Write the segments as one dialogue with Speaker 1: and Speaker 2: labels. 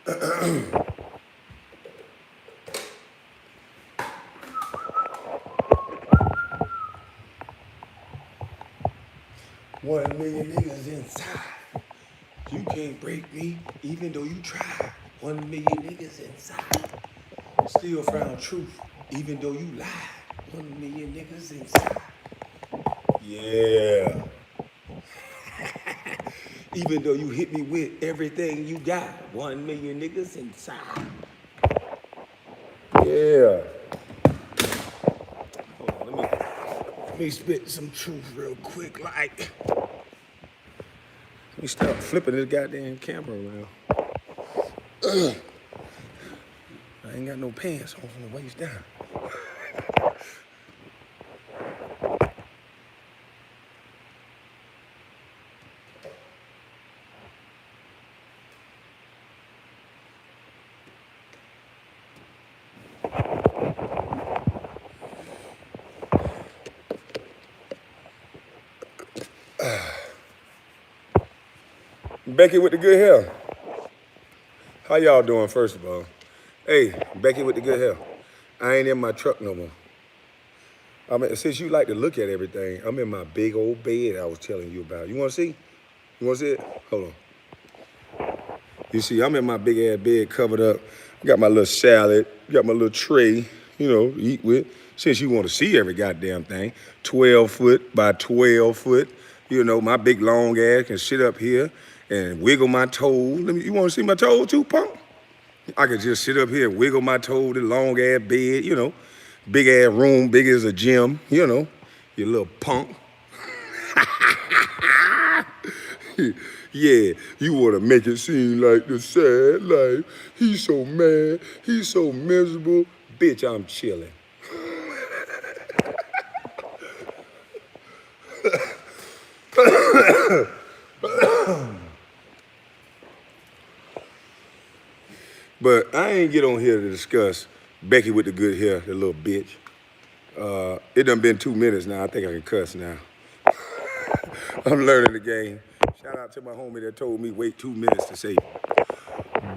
Speaker 1: 1 million niggas inside. You can't break me, even though you try. 1 million niggas inside. Still found truth, even though you lied. 1 million niggas inside. Yeah. Even though you hit me with everything you got. 1 million niggas inside. Yeah. Hold on, let me spit some truth real quick. Let me stop flipping this goddamn camera around. Ugh. I ain't got no pants on from the waist down. Becky with the good hair. How y'all doing, first of all? Hey, Becky with the good hair. I ain't in my truck no more. I mean, since you like to look at everything, I'm in my big old bed I was telling you about. You want to see? You want to see it? Hold on. You see, I'm in my big ass bed covered up. I got my little salad, got my little tray, you know, to eat with. Since you want to see every goddamn thing, 12 foot by 12 foot, you know, my big long ass can sit up here and wiggle my toes. You want to see my toes too, punk? I could just sit up here and wiggle my toes, the long ass bed, you know, big ass room, big as a gym, you know, you little punk. Yeah, you want to make it seem like the sad life. He's so mad, he's so miserable. Bitch, I'm chilling. But I ain't get on here to discuss Becky with the good hair, the little bitch. It done been 2 minutes now. I think I can cuss now. I'm learning the game. Shout out to my homie that told me wait 2 minutes to say,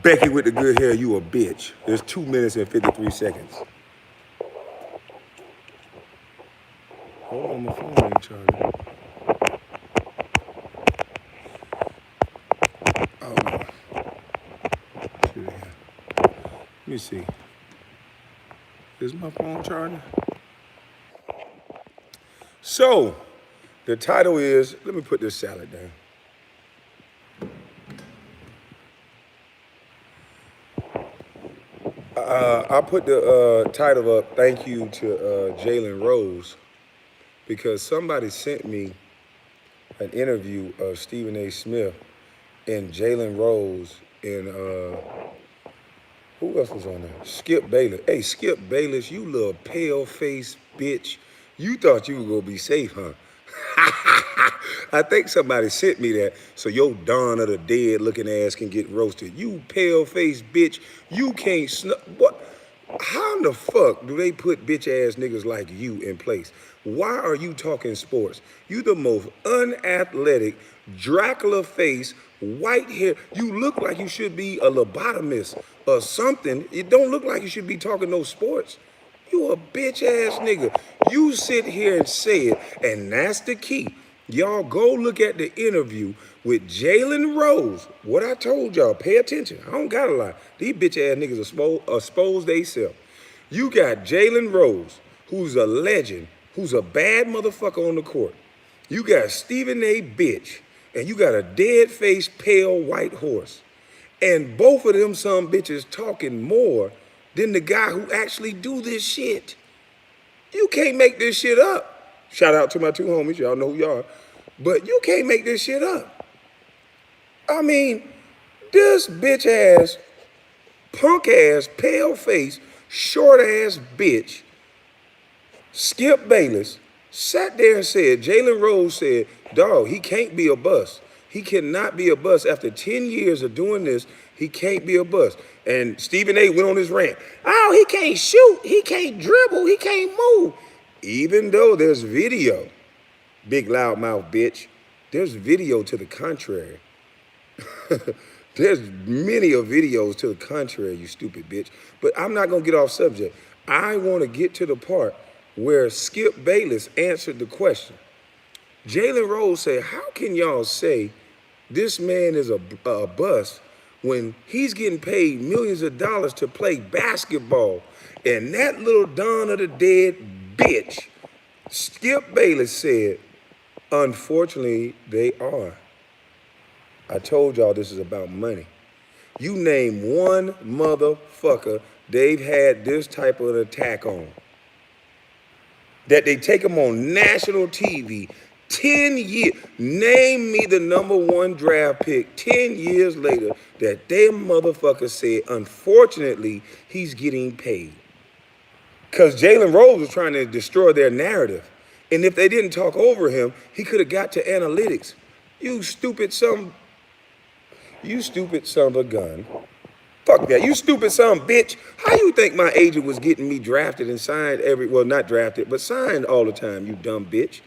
Speaker 1: Becky with the good hair, you a bitch. There's 2 minutes and 53 seconds. Hold on, my phone ain't charging. Oh no. Let me see. Is my phone charging? So, the title is, let me put this salad down. I put the title up, thank you to Jalen Rose, because somebody sent me an interview of Stephen A. Smith and Jalen Rose and who else was on there? Skip Bayless. Hey, Skip Bayless, you little pale-faced bitch. You thought you were gonna be safe, huh? I think somebody sent me that so your Dawn of the Dead looking ass can get roasted. You pale-faced bitch, you can't what? How in the fuck do they put bitch-ass niggas like you in place? Why are you talking sports? You the most unathletic, Dracula face, white hair. You look like you should be a lobotomist or something. It don't look like you should be talking no sports. You a bitch-ass nigga. You sit here and say it, and that's the key. Y'all go look at the interview with Jalen Rose. What I told y'all, pay attention. I don't gotta lie. These bitch-ass niggas expose theyself. You got Jalen Rose, who's a legend, who's a bad motherfucker on the court. You got Stephen A. Bitch, and you got a dead-faced, pale white horse. And both of them some bitches talking more than the guy who actually do this shit. You can't make this shit up. Shout out to my two homies, y'all know who y'all are. But you can't make this shit up. I mean, this bitch ass, punk ass, pale face, short ass bitch, Skip Bayless, sat there and said, Jalen Rose said, dog, he can't be a bust. He cannot be a bust. After 10 years of doing this, he can't be a bust. And Stephen A. went on his rant. Oh, he can't shoot. He can't dribble. He can't move. Even though there's video, big loudmouth bitch, there's video to the contrary. There's many of videos to the contrary, you stupid bitch. But I'm not gonna get off subject. I want to get to the part where Skip Bayless answered the question. Jalen Rose said, how can y'all say this man is a bust when he's getting paid millions of dollars to play basketball? And that little Dawn of the Dead bitch, Skip Bayless said, unfortunately, they are. I told y'all this is about money. You name one motherfucker they've had this type of an attack on. That they take him on national TV, 10 years. Name me the #1 draft pick 10 years later that them motherfucker said, unfortunately, he's getting paid. Because Jalen Rose was trying to destroy their narrative. And if they didn't talk over him, he could have got to analytics. You stupid son of a gun. Fuck that. You stupid son of a bitch. How you think my agent was getting me drafted and signed well, not drafted, but signed all the time, you dumb bitch?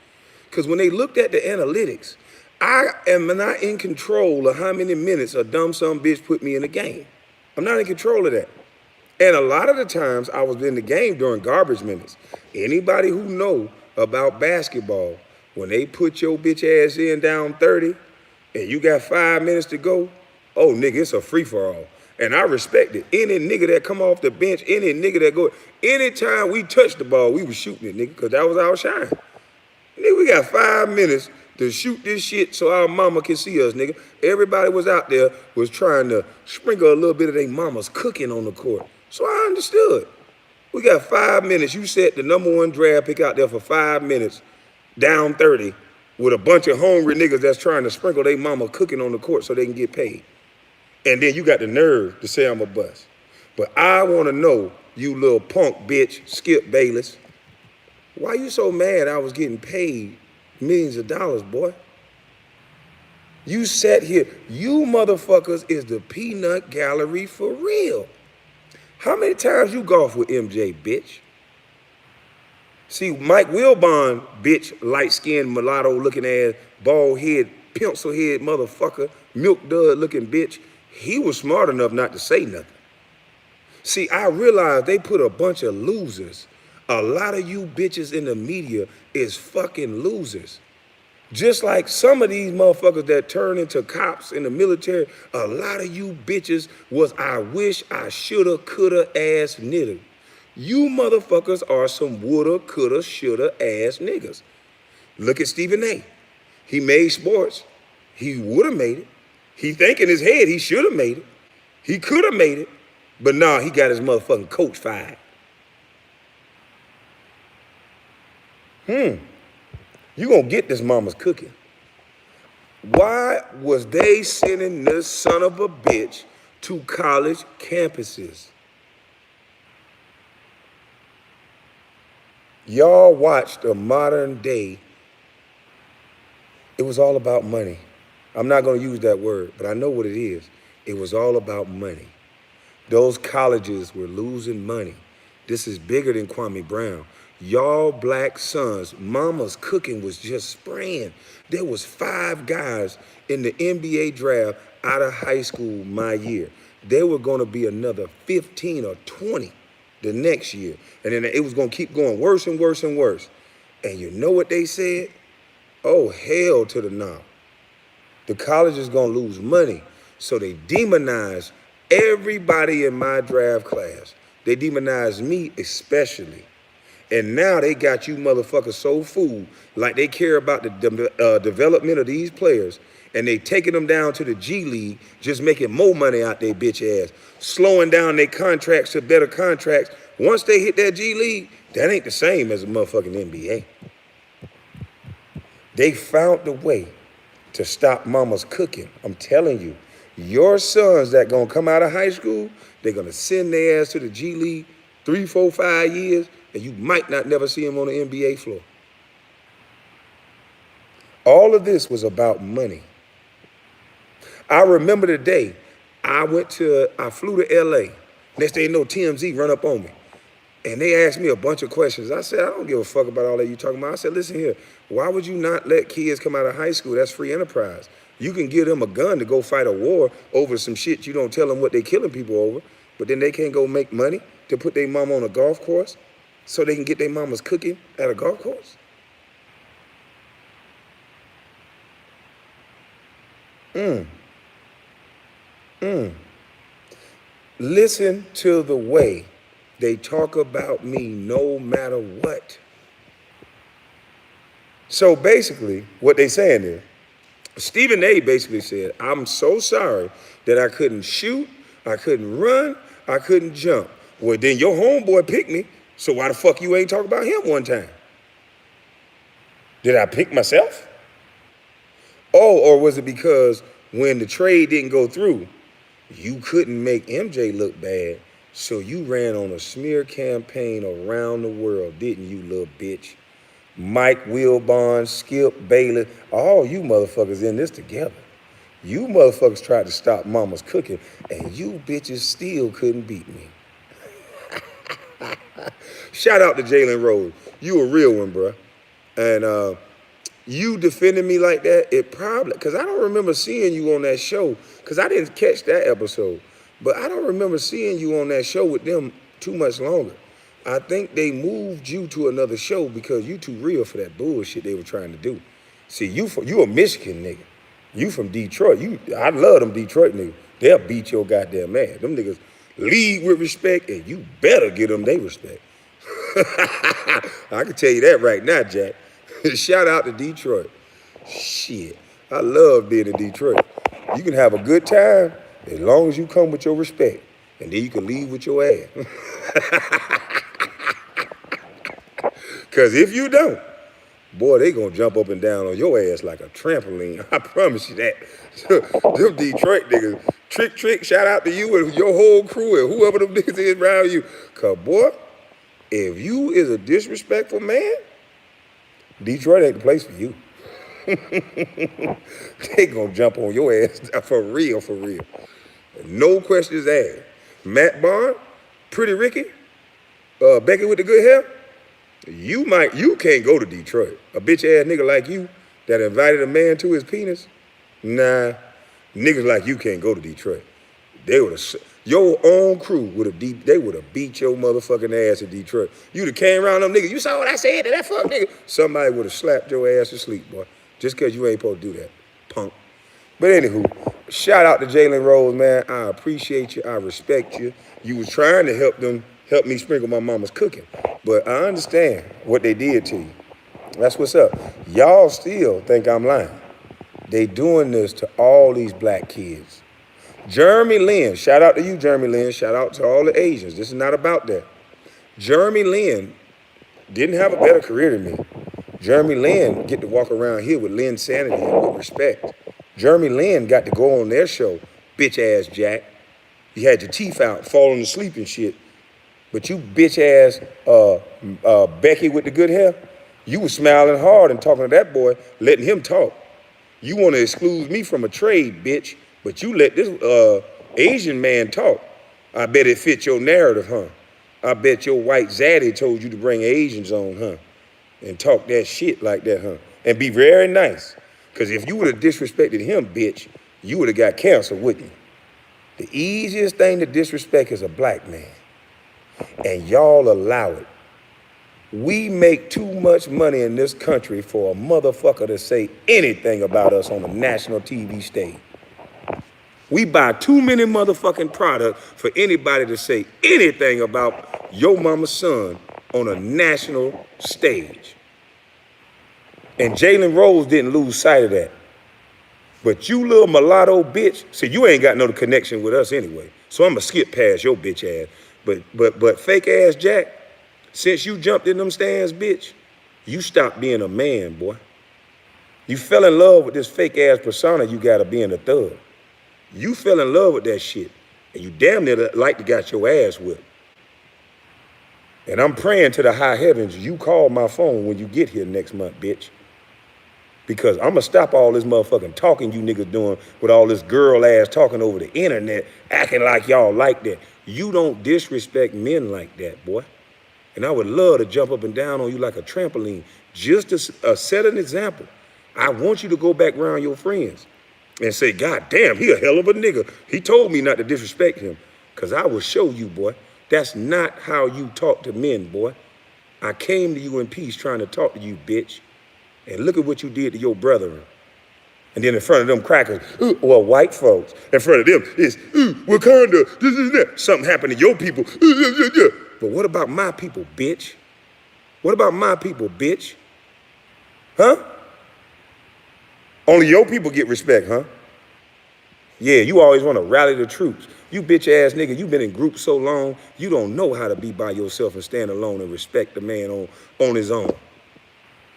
Speaker 1: Because when they looked at the analytics, I am not in control of how many minutes a dumb son of a bitch put me in the game. I'm not in control of that. And a lot of the times I was in the game during garbage minutes. Anybody who know about basketball, when they put your bitch ass in down 30 and you got 5 minutes to go, oh, nigga, it's a free-for-all. And I respect it. Any nigga that come off the bench, any nigga that go, anytime we touched the ball, we was shooting it, nigga, because that was our shine. Nigga, we got 5 minutes to shoot this shit so our mama can see us, nigga. Everybody was out there was trying to sprinkle a little bit of their mama's cooking on the court. So I understood. We got 5 minutes. You set the #1 draft pick out there for 5 minutes, down 30, with a bunch of hungry niggas that's trying to sprinkle their mama cooking on the court so they can get paid. And then you got the nerve to say I'm a bust. But I want to know, you little punk bitch, Skip Bayless, why you so mad I was getting paid millions of dollars, boy? You sat here. You motherfuckers is the peanut gallery for real. How many times you golf with MJ, bitch? See, Mike Wilbon, bitch, light-skinned, mulatto-looking ass, bald-head, pencil-head motherfucker, milk-dud-looking bitch, he was smart enough not to say nothing. See, I realized they put a bunch of losers. A lot of you bitches in the media is fucking losers. Just like some of these motherfuckers that turn into cops in the military, a lot of you bitches was I wish I shoulda, coulda ass niggas. You motherfuckers are some woulda, coulda, shoulda ass niggas. Look at Stephen A. He made sports. He woulda made it. He think in his head he shoulda made it. He coulda made it. But nah, he got his motherfucking coach fired. You gonna get this mama's cooking. Why was they sending this son of a bitch to college campuses? Y'all watched a modern day. It was all about money. I'm not gonna use that word, but I know what it is. It was all about money. Those colleges were losing money. This is bigger than Kwame Brown. Y'all black sons, mama's cooking was just spraying. There was 5 guys in the NBA draft out of high school my year. There were gonna be another 15 or 20 the next year. And then it was gonna keep going worse and worse and worse. And you know what they said? Oh, hell to the no. The college is gonna lose money. So they demonized everybody in my draft class. They demonized me especially. And now they got you motherfuckers so fooled, like they care about the development of these players, and they taking them down to the G League, just making more money out their bitch ass, slowing down their contracts to better contracts. Once they hit that G League, that ain't the same as a motherfucking NBA. They found a way to stop mama's cooking. I'm telling you, your sons that gonna come out of high school, they're gonna send their ass to the G League 3, 4, 5 years, and you might not never see him on the NBA floor. All of this was about money. I remember the day I flew to LA. Next thing you know, TMZ run up on me. And they asked me a bunch of questions. I said, I don't give a fuck about all that you talking about. I said, listen here, why would you not let kids come out of high school? That's free enterprise. You can give them a gun to go fight a war over some shit you don't tell them what they killing people over, but then they can't go make money to put their mama on a golf course so they can get their mamas cooking at a golf course? Listen to the way they talk about me no matter what. So basically, what they saying is, Stephen A basically said, I'm so sorry that I couldn't shoot, I couldn't run, I couldn't jump. Well, then your homeboy picked me, so why the fuck you ain't talk about him one time? Did I pick myself? Oh, or was it because when the trade didn't go through, you couldn't make MJ look bad, so you ran on a smear campaign around the world, didn't you, little bitch? Mike Wilbon, Skip Bayless, all you motherfuckers in this together. You motherfuckers tried to stop Mama's cooking, and you bitches still couldn't beat me. Shout out to Jalen Rose. You a real one, bruh. And you defending me like that, it probably, because I don't remember seeing you on that show, because I didn't catch that episode, but I don't remember seeing you on that show with them too much longer. I think they moved you to another show because you too real for that bullshit they were trying to do. See, you a Michigan nigga. You from Detroit. I love them Detroit niggas. They'll beat your goddamn ass. Them niggas lead with respect, and you better give them their respect. I can tell you that right now, Jack. Shout out to Detroit. Shit, I love being in Detroit. You can have a good time as long as you come with your respect, and then you can leave with your ass. Because if you don't, boy, they gonna jump up and down on your ass like a trampoline. I promise you that. Them Detroit niggas, Trick, shout out to you and your whole crew and whoever them niggas is around you. Because, boy, if you is a disrespectful man, Detroit ain't the place for you. They gonna jump on your ass for real, for real. No questions asked. Matt Bond, Pretty Ricky, Becky with the good hair, you can't go to Detroit. A bitch ass nigga like you that invited a man to his penis, nah, niggas like you can't go to Detroit. They would have, your own crew would have, they would have beat your motherfucking ass in Detroit. You'd have came around them niggas, you saw what I said to that fuck nigga? Somebody would have slapped your ass to sleep, boy, just because you ain't supposed to do that, punk. But anywho, shout out to Jalen Rose, man. I appreciate you, I respect you. You was trying to help me sprinkle my mama's cooking, but I understand what they did to you. That's what's up. Y'all still think I'm lying. They doing this to all these black kids. Jeremy Lin, shout out to you, Jeremy Lin. Shout out to all the Asians. This is not about that. Jeremy Lin didn't have a better career than me. Jeremy Lin get to walk around here with Lin sanity and with respect. Jeremy Lin got to go on their show, bitch ass Jack. You had your teeth out, falling asleep and shit. But you bitch ass Becky with the good hair, you was smiling hard and talking to that boy, letting him talk. You want to exclude me from a trade, bitch, but you let this Asian man talk. I bet it fit your narrative, huh? I bet your white zaddy told you to bring Asians on, huh? And talk that shit like that, huh? And be very nice. Because if you would have disrespected him, bitch, you would have got canceled, wouldn't you? The easiest thing to disrespect is a black man. And y'all allow it. We make too much money in this country for a motherfucker to say anything about us on a national TV stage. We buy too many motherfucking products for anybody to say anything about your mama's son on a national stage. And Jalen Rose didn't lose sight of that. But you little mulatto bitch, see, you ain't got no connection with us anyway. So I'm gonna skip past your bitch ass. But fake ass Jack, since you jumped in them stands, bitch, you stopped being a man, boy. You fell in love with this fake ass persona you got of being a thug. You fell in love with that shit, and you damn near like to got your ass whipped. And I'm praying to the high heavens you call my phone when you get here next month, bitch. Because I'm gonna stop all this motherfucking talking you niggas doing with all this girl ass talking over the internet, acting like y'all like that. You don't disrespect men like that, boy. And I would love to jump up and down on you like a trampoline, just to set an example. I want you to go back around your friends and say, God damn, he a hell of a nigga. He told me not to disrespect him. Because I will show you, boy, that's not how you talk to men, boy. I came to you in peace trying to talk to you, bitch. And look at what you did to your brethren. And then in front of them crackers, well, white folks, in front of them is, Wakanda, this. Something happened to your people. But what about my people, bitch? What about my people, bitch? Huh? Only your people get respect, huh? Yeah, you always want to rally the troops. You bitch ass nigga, you been in groups so long, you don't know how to be by yourself and stand alone and respect the man on his own.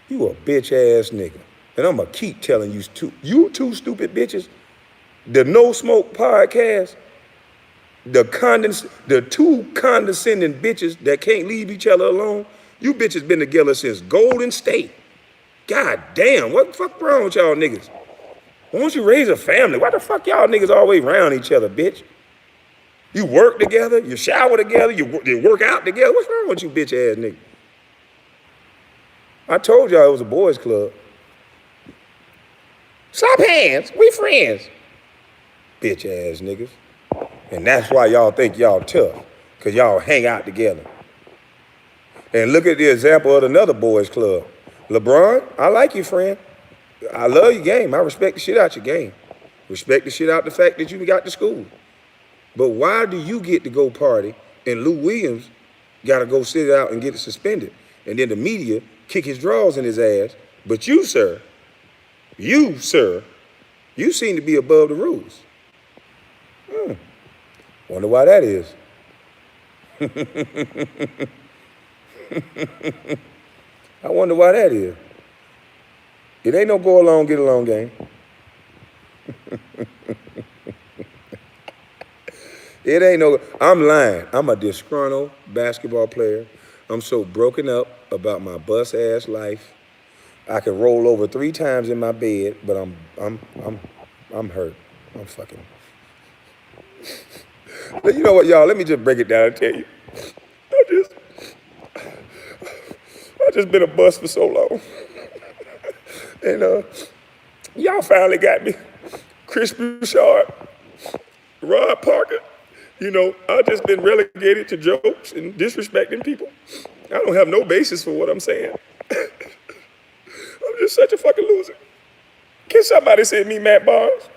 Speaker 1: You a bitch ass nigga. And I'm going to keep telling you two stupid bitches, the No Smoke podcast, the two condescending bitches that can't leave each other alone, you bitches been together since Golden State. God damn, what the fuck wrong with y'all niggas? Why don't you raise a family? Why the fuck y'all niggas always around each other, bitch? You work together, you shower together, you work out together. What's wrong with you bitch ass niggas? I told y'all it was a boys club. Stop hands, we friends. Bitch ass niggas. And that's why y'all think y'all tough, because y'all hang out together. And look at the example of another boys club. LeBron, I like you, friend. I love your game. I respect the shit out your game. Respect the shit out the fact that you got to school. But why do you get to go party and Lou Williams got to go sit out and get suspended? And then the media kick his drawers in his ass. But you, sir, you seem to be above the rules. Wonder why that is. I wonder why that is. It ain't no go along, get along game. It ain't no, I'm lying. I'm a disgruntled basketball player. I'm so broken up about my bus ass life. I can roll over 3 times in my bed, but I'm hurt. I'm fucking. But you know what, y'all? Let me just break it down and tell you. I just been a bust for so long. And y'all finally got me. Chris Bouchard, Rod Parker. You know, I've just been relegated to jokes and disrespecting people. I don't have no basis for what I'm saying. I'm just such a fucking loser. Can somebody send me Matt Barnes?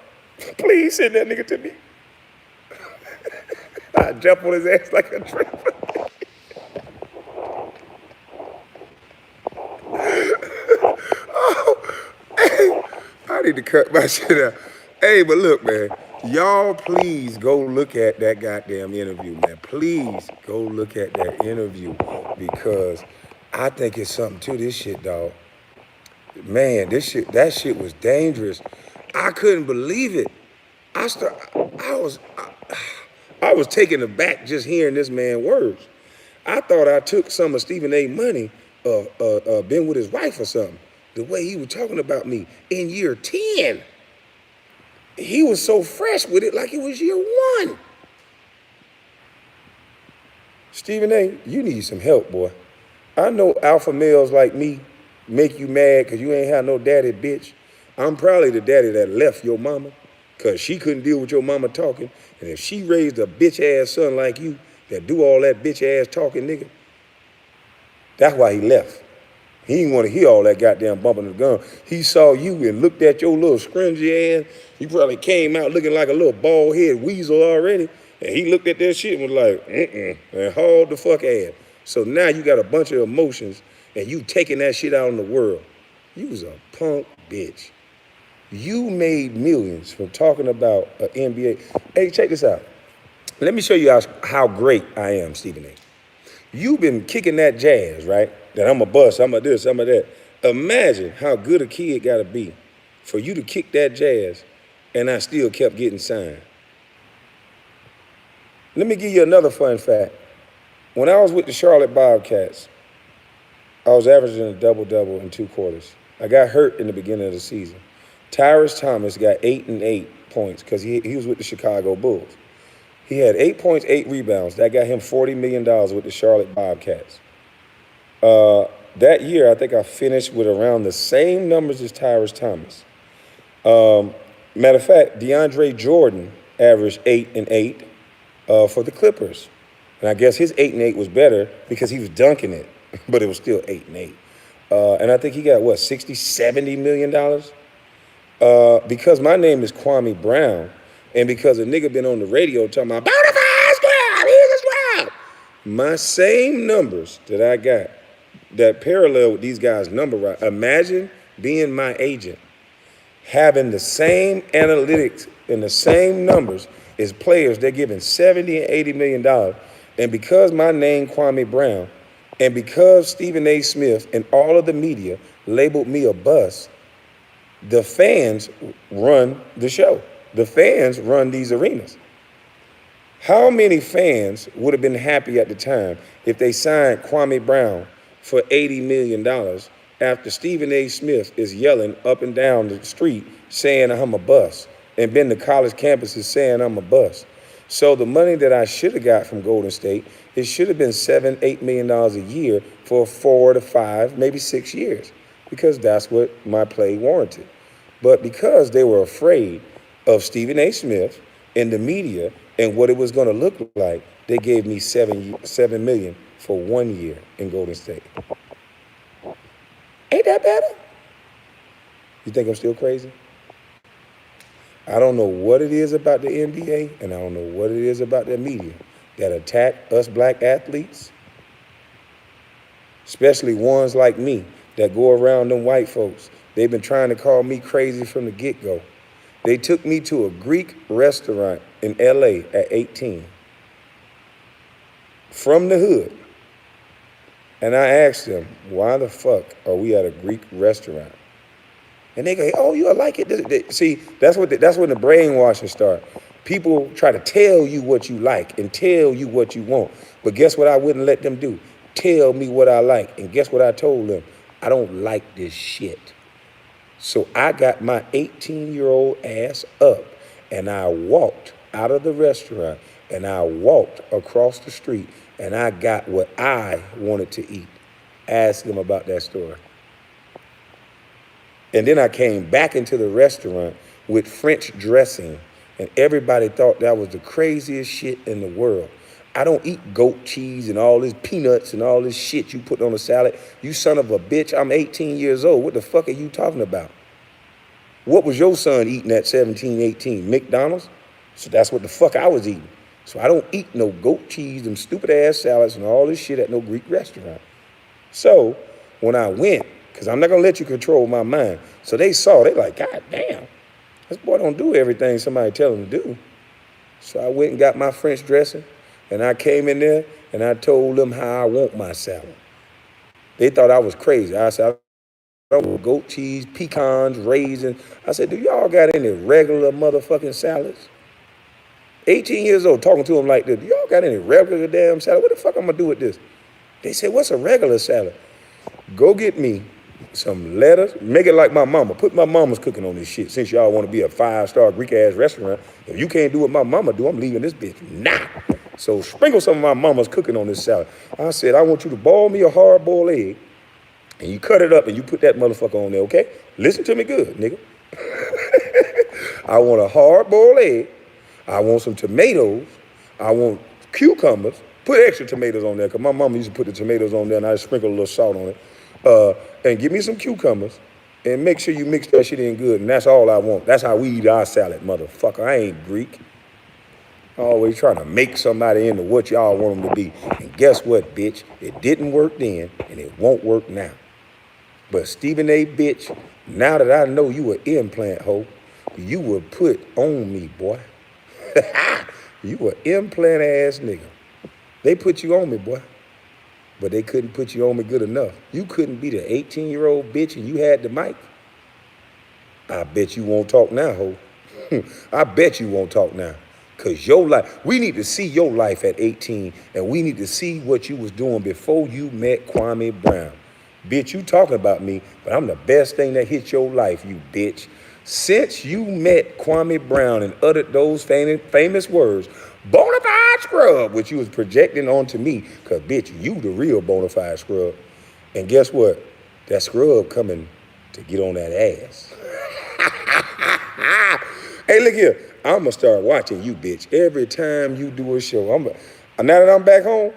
Speaker 1: Please send that nigga to me. I jump on his ass like a tramp. I need to cut my shit out. Hey, but look, man, y'all please go look at that goddamn interview, man. Please go look at that interview because I think it's something to this shit, dog. Man, that shit was dangerous. I couldn't believe it. I was taken aback just hearing this man's words. I thought I took some of Stephen A. money, been with his wife or something. The way he was talking about me in year 10. He was so fresh with it like it was year 1. Stephen A., you need some help, boy. I know alpha males like me make you mad because you ain't have no daddy, bitch. I'm probably the daddy that left your mama because she couldn't deal with your mama talking. And if she raised a bitch-ass son like you that do all that bitch-ass talking, nigga, that's why he left. He didn't want to hear all that goddamn bumping of the gun. He saw you and looked at your little scrungy ass. You probably came out looking like a little bald-headed weasel already. And he looked at that shit and was like, and hauled the fuck ass. So now you got a bunch of emotions and you taking that shit out in the world. You was a punk bitch. You made millions from talking about an NBA. Hey, check this out. Let me show you how great I am, Stephen A. You've been kicking that jazz, right? That I'm a bust, I'm a this, I'm a that. Imagine how good a kid gotta be for you to kick that jazz and I still kept getting signed. Let me give you another fun fact. When I was with the Charlotte Bobcats, I was averaging a double-double in 2 quarters. I got hurt in the beginning of the season. Tyrus Thomas got 8 and 8 points because he was with the Chicago Bulls. He had 8 points, 8 rebounds. That got him $40 million with the Charlotte Bobcats. That year, I think I finished with around the same numbers as Tyrus Thomas. Matter of fact, DeAndre Jordan averaged 8 and 8 for the Clippers. And I guess his 8 and 8 was better because he was dunking it, but it was still 8 and 8. And I think he got what, 60, $70 million? Because my name is Kwame Brown, and because a nigga been on the radio talking about bonafide scrub, he's a scrub. My same numbers that I got that parallel with these guys' number right. Imagine being my agent, having the same analytics and the same numbers as players. They're giving $70 and $80 million. And because my name Kwame Brown, and because Stephen A. Smith and all of the media labeled me a bust, the fans run the show. The fans run these arenas. How many fans would have been happy at the time if they signed Kwame Brown for $80 million after Stephen A. Smith is yelling up and down the street saying I'm a bust, and been to college campuses saying I'm a bust? So the money that I should have got from Golden State, it should have been $7, $8 million a year for 4 to 5, maybe 6 years, because that's what my play warranted. But because they were afraid of Stephen A. Smith and the media and what it was going to look like, they gave me $7 million for 1 year in Golden State. Ain't that better? You think I'm still crazy? I don't know what it is about the NBA, and I don't know what it is about the media that attack us black athletes, especially ones like me that go around them white folks. They've been trying to call me crazy from the get-go. They took me to a Greek restaurant in LA at 18 from the hood. And I asked them, why the fuck are we at a Greek restaurant? And they go, oh, you'll like it. See, that's when the brainwashing starts. People try to tell you what you like and tell you what you want. But guess what I wouldn't let them do? Tell me what I like. And guess what I told them? I don't like this shit. So I got my 18-year-old ass up, and I walked out of the restaurant, and I walked across the street, and I got what I wanted to eat. Ask them about that story. And then I came back into the restaurant with French dressing, and everybody thought that was the craziest shit in the world. I don't eat goat cheese and all this peanuts and all this shit you put on a salad. You son of a bitch, I'm 18 years old. What the fuck are you talking about? What was your son eating at 17, 18? McDonald's? So that's what the fuck I was eating. So I don't eat no goat cheese, them stupid ass salads and all this shit at no Greek restaurant. So when I went, because I'm not going to let you control my mind. So they saw, they like, God damn, this boy don't do everything somebody tell him to do. So I went and got my French dressing, and I came in there, and I told them how I want my salad. They thought I was crazy. I said, I want goat cheese, pecans, raisins. I said, do y'all got any regular motherfucking salads? 18 years old, talking to them like this. Do y'all got any regular damn salad? What the fuck I'm going to do with this? They said, what's a regular salad? Go get me some lettuce, make it like my mama. Put my mama's cooking on this shit. Since y'all want to be a 5-star Greek-ass restaurant, if you can't do what my mama do, I'm leaving this bitch now. So sprinkle some of my mama's cooking on this salad. I said, I want you to boil me a hard-boiled egg, and you cut it up and you put that motherfucker on there, okay? Listen to me good, nigga. I want a hard-boiled egg. I want some tomatoes. I want cucumbers. Put extra tomatoes on there, because my mama used to put the tomatoes on there, and I sprinkle a little salt on it. And give me some cucumbers, and make sure you mix that shit in good, and that's all I want. That's how we eat our salad, motherfucker. I ain't Greek. Always trying to make somebody into what y'all want them to be. And guess what, bitch? It didn't work then, and it won't work now. But Stephen A. bitch, now that I know you an implant hoe, you were put on me, boy. You an implant ass nigga. They put you on me, boy. But they couldn't put you on me good enough. You couldn't be the 18-year-old bitch and you had the mic. I bet you won't talk now, ho. I bet you won't talk now. Because your life, we need to see your life at 18, and we need to see what you was doing before you met Kwame Brown. Bitch, you talking about me, but I'm the best thing that hit your life, you bitch. Since you met Kwame Brown and uttered those famous words, bona fide scrub, which you was projecting onto me, because, bitch, you the real bona fide scrub. And guess what? That scrub coming to get on that ass. Hey, look here. I'm going to start watching you, bitch. Every time you do a show, now that I'm back home,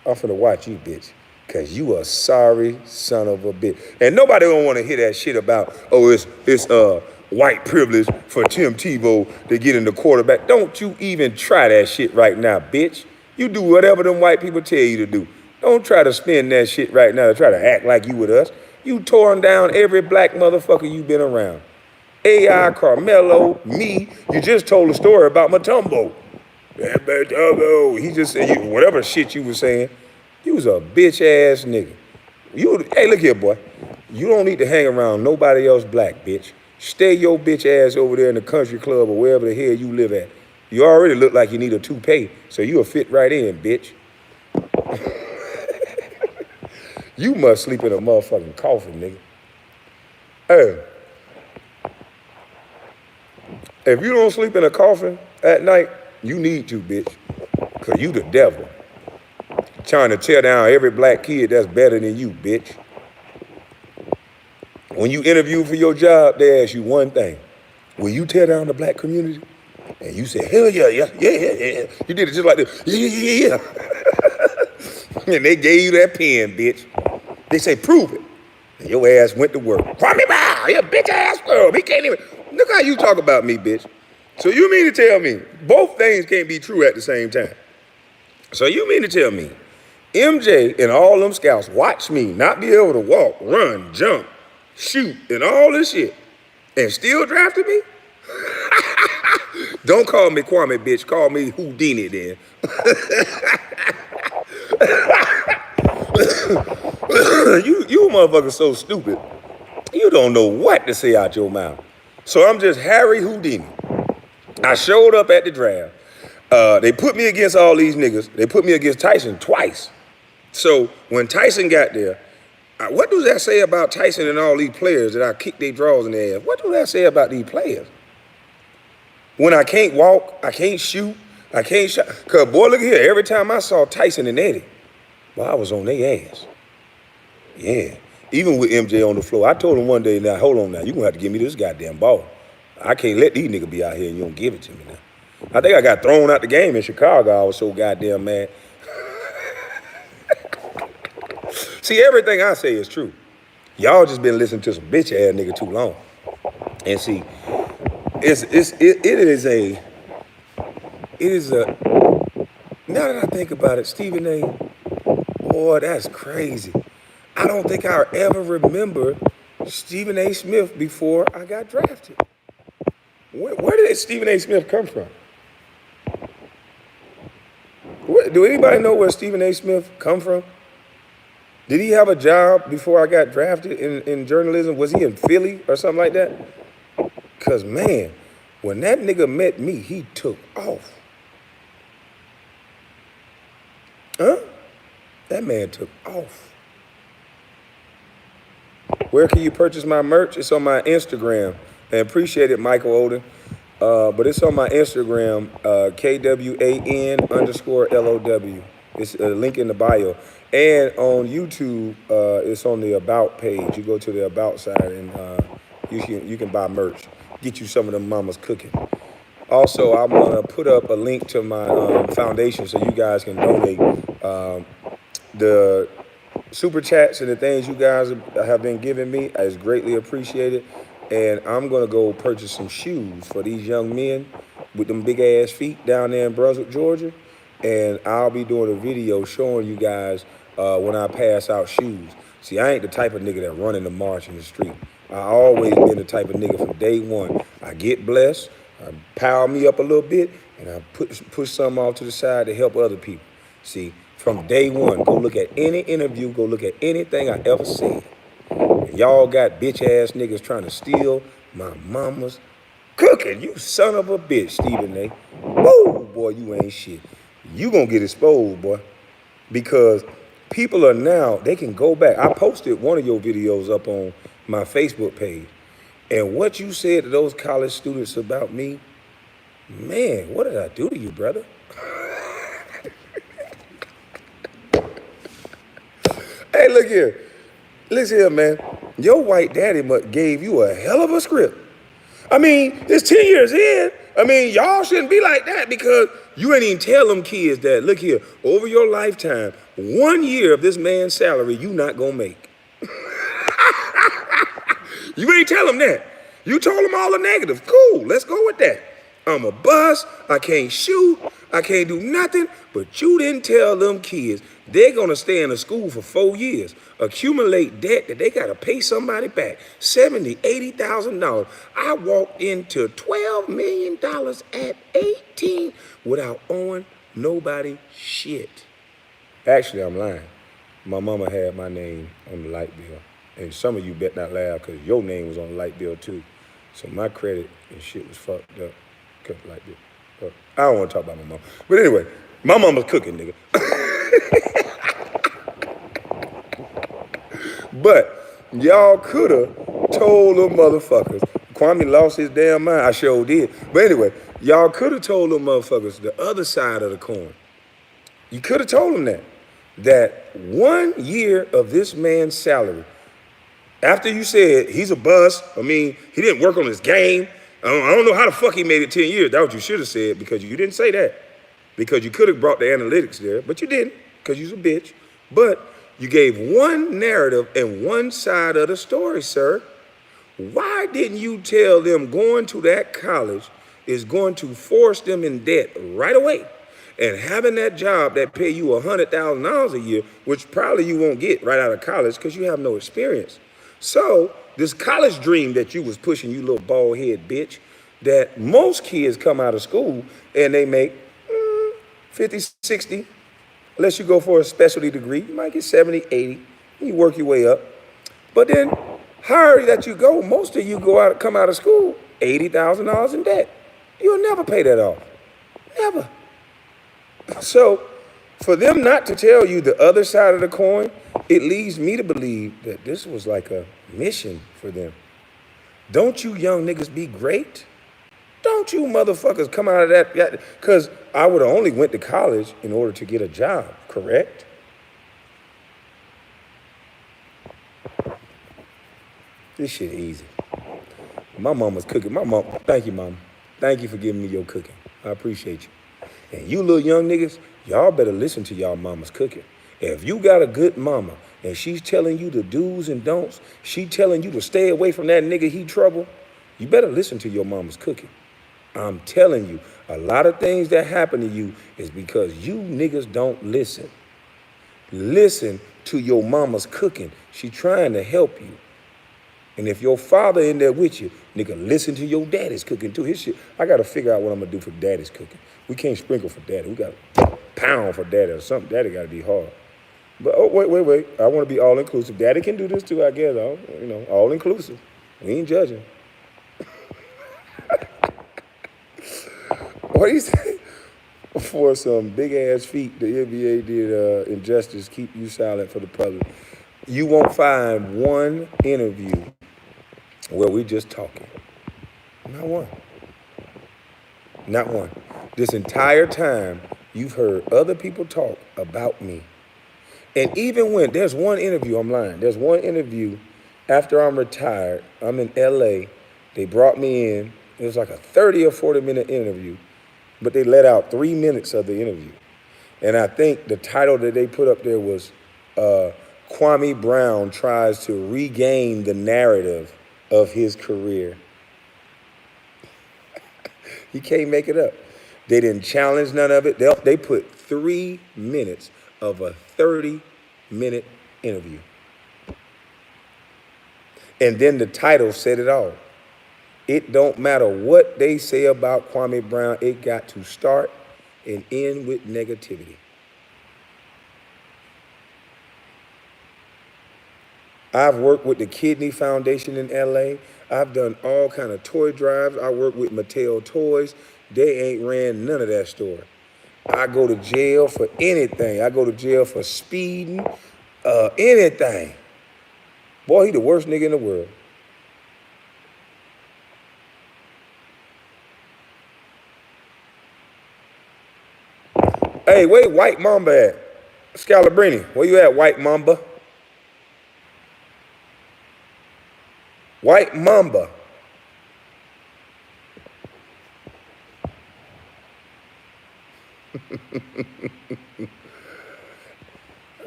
Speaker 1: I'm finna watch you, bitch. Cause you a sorry son of a bitch. And nobody don't want to hear that shit about, oh, it's white privilege for Tim Tebow to get in the quarterback. Don't you even try that shit right now, bitch. You do whatever them white people tell you to do. Don't try to spin that shit right now to try to act like you with us. You torn down every black motherfucker you been around. AI, Carmelo, me. You just told a story about Matumbo. He just said whatever shit you was saying. You was a bitch ass nigga. Hey, look here, boy. You don't need to hang around nobody else black, bitch. Stay your bitch ass over there in the country club or wherever the hell you live at. You already look like you need a toupee, so you'll fit right in, bitch. You must sleep in a motherfucking coffin, nigga. Hey. If you don't sleep in a coffin at night, you need to, bitch. Cause you the devil. Trying to tear down every black kid that's better than you, bitch. When you interview for your job, they ask you one thing. Will you tear down the black community? And you say, hell yeah, yeah, yeah, yeah, yeah. You did it just like this. Yeah, yeah, yeah. And they gave you that pen, bitch. They say, prove it. And your ass went to work. KwameHBrown, you bitch ass world. He can't even. Look how you talk about me, bitch. So you mean to tell me both things can't be true at the same time? So you mean to tell me MJ and all them scouts watch me not be able to walk, run, jump, shoot, and all this shit, and still drafted me? Don't call me Kwame, bitch. Call me Houdini then. you motherfuckers so stupid. You don't know what to say out your mouth. So I'm just Harry Houdini. I showed up at the draft. They put me against all these niggas. They put me against Tyson twice. So when Tyson got there, what does that say about Tyson and all these players that I kicked their draws in their ass? What does that say about these players? When I can't walk, I can't shoot, I can't shot. Cause boy, look here, every time I saw Tyson and Eddie, well, I was on their ass. Yeah. Even with MJ on the floor, I told him one day, now, hold on now, you gonna have to give me this goddamn ball. I can't let these niggas be out here and you don't give it to me now. I think I got thrown out the game in Chicago. I was so goddamn mad. See, everything I say is true. Y'all just been listening to some bitch ass nigga too long. And see, it is a, now that I think about it, Stephen A, boy, that's crazy. I don't think I ever remember Stephen A. Smith before I got drafted. Where did Stephen A. Smith come from? Do anybody know where Stephen A. Smith come from? Did he have a job before I got drafted in journalism? Was he in Philly or something like that? Because, man, when that nigga met me, he took off. Huh? That man took off. Where can you purchase my merch? It's on my Instagram. I appreciate it, Michael Oden. But it's on my Instagram, KWAN_LOW. It's a link in the bio. And on YouTube, it's on the About page. You go to the About side and you can buy merch. Get you some of them mamas cooking. Also, I'm gonna put up a link to my foundation so you guys can donate. The super chats and the things you guys have been giving me is greatly appreciated. And I'm gonna go purchase some shoes for these young men with them big ass feet down there in Brunswick, Georgia. And I'll be doing a video showing you guys when I pass out shoes. See, I ain't the type of nigga that run in the march in the street. I always been the type of nigga from day one. I get blessed, I power me up a little bit, and I push something off to the side to help other people. See, from day one, go look at any interview, go look at anything I ever said. And y'all got bitch ass niggas trying to steal my mama's cooking. You son of a bitch, Stephen A. Woo, boy, you ain't shit. You gonna get exposed, boy. Because people are now, they can go back. I posted one of your videos up on my Facebook page. And what you said to those college students about me, man, what did I do to you, brother? Hey, look here. Listen here, man. Your white daddy gave you a hell of a script. I mean, it's 10 years in. I mean, y'all shouldn't be like that because you ain't even tell them kids that, look here, over your lifetime, 1 year of this man's salary you not gonna make. You ain't tell them that. You told them all the negatives. Cool, let's go with that. I'm a bust, I can't shoot, I can't do nothing, but you didn't tell them kids they're gonna stay in the school for 4 years, accumulate debt that they gotta pay somebody back, $70,000, $80,000. I walked into $12 million at 18 without owing nobody shit. Actually, I'm lying. My mama had my name on the light bill. And some of you bet not laugh because your name was on the light bill too. So my credit and shit was fucked up. Like this. But I don't want to talk about my mom. But anyway, my mama's cooking, nigga. But y'all could have told them motherfuckers. Kwame lost his damn mind. I sure did. But anyway, y'all could have told them motherfuckers the other side of the coin. You could have told them that 1 year of this man's salary, after you said he's a bust, I mean, he didn't work on his game. I don't know how the fuck he made it 10 years. That's what you should have said because you didn't say that. Because you could have brought the analytics there, but you didn't because you're a bitch. But you gave one narrative and one side of the story, sir. Why didn't you tell them going to that college is going to force them in debt right away? And having that job that pay you $100,000 a year, which probably you won't get right out of college because you have no experience. So this college dream that you was pushing, you little bald head bitch, that most kids come out of school and they make 50, 60, unless you go for a specialty degree, you might get 70, 80, and you work your way up. But then higher that you go, most of you come out of school, $80,000 in debt. You'll never pay that off, never. So for them not to tell you the other side of the coin, it leads me to believe that this was like a mission for them. Don't you young niggas be great? Don't you motherfuckers come out of that? Because I would have only went to college in order to get a job, correct? This shit easy. My mama's cooking. Thank you, mama. Thank you for giving me your cooking. I appreciate you. And you little young niggas, y'all better listen to y'all mama's cooking. If you got a good mama and she's telling you the do's and don'ts, she telling you to stay away from that nigga, he trouble, you better listen to your mama's cooking. I'm telling you, a lot of things that happen to you is because you niggas don't listen. Listen to your mama's cooking. She trying to help you. And if your father in there with you, nigga, listen to your daddy's cooking too. His shit, I got to figure out what I'm going to do for daddy's cooking. We can't sprinkle for daddy. We got to pound for daddy or something. Daddy got to be hard. But oh, wait. I want to be all-inclusive. Daddy can do this too, I guess. All-inclusive. We ain't judging. What do you say? For some big-ass feat, the NBA did injustice, keep you silent for the public. You won't find one interview where we just talking. Not one. Not one. This entire time, you've heard other people talk about me. And even when, there's one interview, I'm lying. There's one interview after I'm retired. I'm in LA. They brought me in. It was like a 30 or 40-minute interview, but they let out 3 minutes of the interview. And I think the title that they put up there was KwameHBrown tries to regain the narrative of his career. You can't make it up. They didn't challenge none of it. They put 3 minutes of a 30-minute interview. And then the title said it all. It don't matter what they say about KwameHBrown, it got to start and end with negativity. I've worked with the Kidney Foundation in LA. I've done all kind of toy drives. I work with Mattel Toys. They ain't ran none of that store. I go to jail for anything. I go to jail for speeding, anything. Boy, he the worst nigga in the world. Hey, where White Mamba at? Scalabrini, where you at, White Mamba? White Mamba.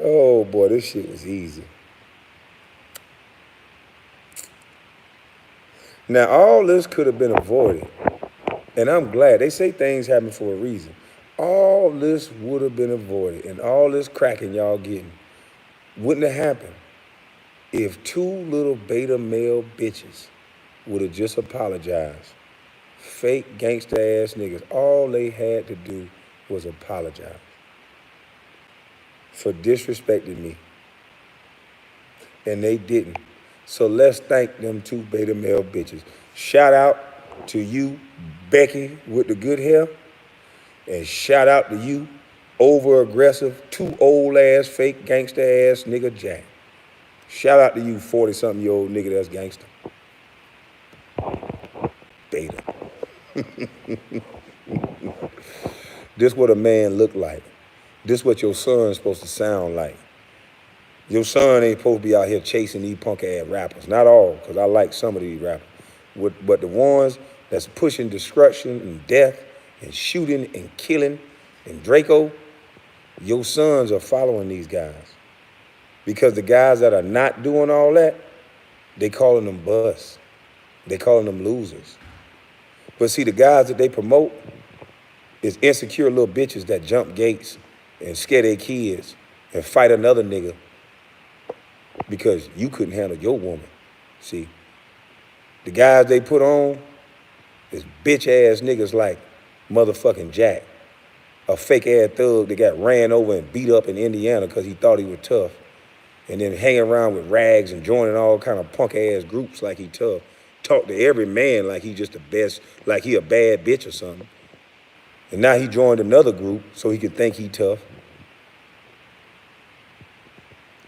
Speaker 1: Oh boy, this shit was easy. Now all this could have been avoided. And I'm glad. They say things happen for a reason. All this would have been avoided, and all this cracking y'all getting wouldn't have happened if two little beta male bitches would have just apologized. Fake gangster ass niggas. All they had to do was apologize for disrespecting me. And they didn't. So let's thank them two beta male bitches. Shout out to you, Becky, with the good hair. And shout out to you, over aggressive, too old ass, fake gangster ass nigga Jack. Shout out to you, 40-something-year-old nigga that's gangster. Beta. This what a man look like. This what your son's supposed to sound like. Your son ain't supposed to be out here chasing these punk ass rappers. Not all, because I like some of these rappers. But the ones that's pushing destruction and death and shooting and killing and Draco, your sons are following these guys. Because the guys that are not doing all that, they calling them busts. They calling them losers. But see, the guys that they promote is insecure little bitches that jump gates and scare their kids and fight another nigga because you couldn't handle your woman. See, the guys they put on is bitch ass niggas like motherfucking Jack, a fake ass thug that got ran over and beat up in Indiana because he thought he was tough, and then hanging around with rags and joining all kind of punk ass groups like he tough. Talk to every man like he just the best, like he a bad bitch or something. And now he joined another group so he could think he tough.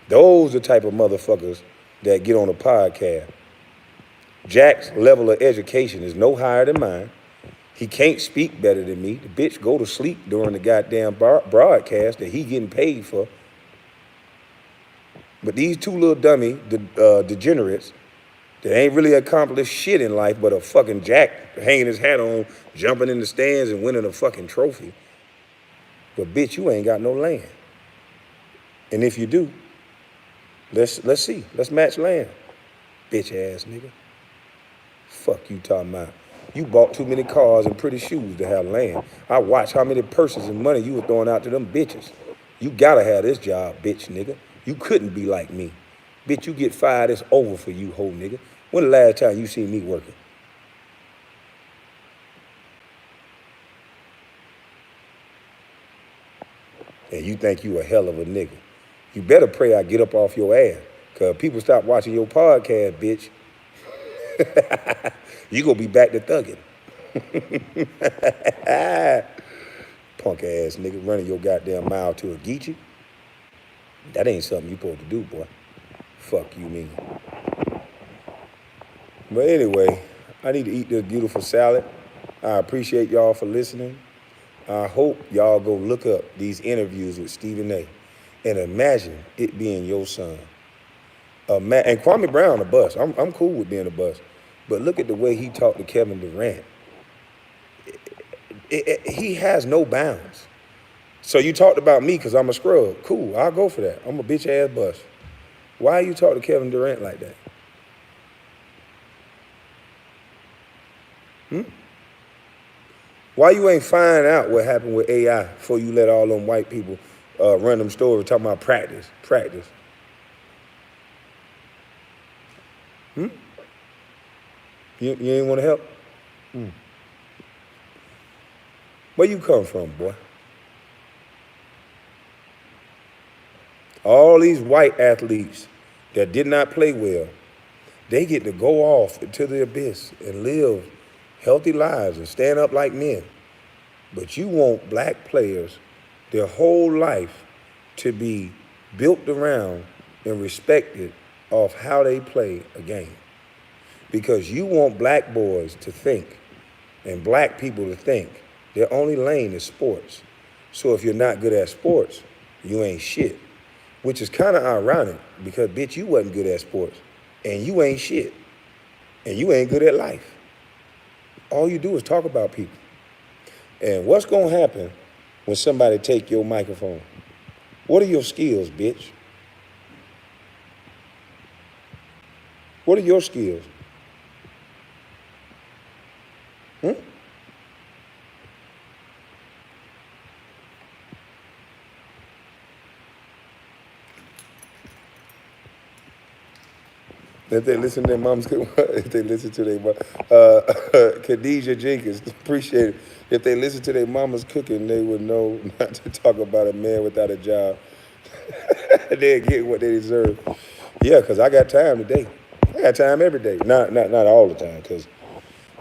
Speaker 1: Those are the type of motherfuckers that get on a podcast. Jack's level of education is no higher than mine. He can't speak better than me. The bitch go to sleep during the goddamn broadcast that he getting paid for. But these two little dummy degenerates that ain't really accomplished shit in life but a fucking Jack hanging his hat on, jumping in the stands and winning a fucking trophy. But bitch, you ain't got no land. And if you do, let's see. Let's match land. Bitch ass nigga. Fuck you talking about. You bought too many cars and pretty shoes to have land. I watched how many purses and money you were throwing out to them bitches. You gotta have this job, bitch nigga. You couldn't be like me. Bitch, you get fired, it's over for you, whole nigga. When the last time you seen me working? And you think you a hell of a nigga. You better pray I get up off your ass. Cause people stop watching your podcast, bitch. You gonna be back to thugging. Punk ass nigga running your goddamn mile to a Geechee. That ain't something you supposed to do, boy. Fuck you, nigga. But anyway, I need to eat this beautiful salad. I appreciate y'all for listening. I hope y'all go look up these interviews with Stephen A. and imagine it being your son. And Kwame Brown a bust. I'm cool with being a bust. But look at the way he talked to Kevin Durant. He has no bounds. So you talked about me because I'm a scrub. Cool, I'll go for that. I'm a bitch ass bust. Why you talk to Kevin Durant like that? Why you ain't find out what happened with AI before you let all them white people run them stories talking about practice? You ain't want to help? Where you come from, boy? All these white athletes that did not play well, they get to go off into the abyss and live healthy lives and stand up like men. But you want black players their whole life to be built around and respected off how they play a game. Because you want black boys to think and black people to think their only lane is sports. So if you're not good at sports, you ain't shit. Which is kind of ironic because, bitch, you wasn't good at sports and you ain't shit. and you ain't good at life. All you do is talk about people. And what's gonna happen when somebody take your microphone? What are your skills, bitch? What are your skills? Hmm? If they listen to their moms, if they listen to their mom, Khadijah Jenkins, appreciate it. If they listen to their mama's cooking, they would know not to talk about a man without a job. They get what they deserve. Yeah, because I got time today. I got time every day. Not all the time, because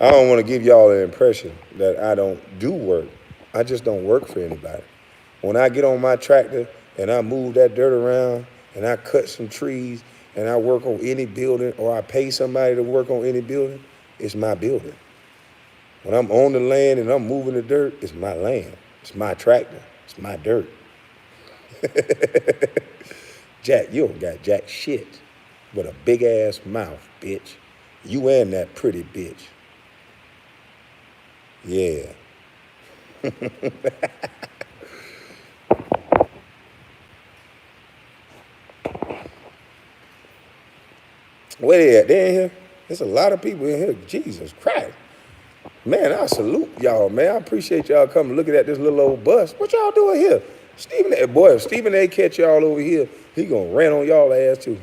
Speaker 1: I don't want to give y'all the impression that I don't do work. I just don't work for anybody. When I get on my tractor and I move that dirt around and I cut some trees and I work on any building or I pay somebody to work on any building, it's my building. When I'm on the land and I'm moving the dirt, it's my land. It's my tractor. It's my dirt. Jack, you don't got jack shit but a big ass mouth, bitch. You and that pretty bitch. Yeah. Where they at? They in here? There's a lot of people in here. Jesus Christ. Man, I salute y'all, man. I appreciate y'all coming looking at this little old bus. What y'all doing here? Stephen A. Boy, if Stephen A. catch y'all over here, he gonna rant on y'all ass too.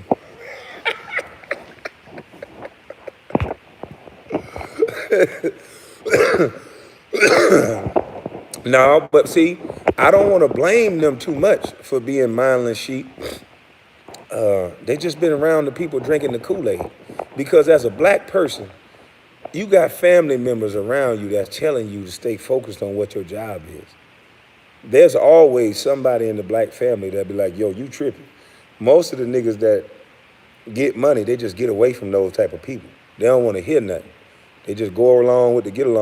Speaker 1: No, but see, I don't want to blame them too much for being mindless sheep. They just been around the people drinking the Kool-Aid. Because as a black person, you got family members around you that's telling you to stay focused on what your job is. There's always somebody in the black family that be like, yo, you tripping. Most of the niggas that get money, they just get away from those type of people. They don't want to hear nothing. They just go along with the get along.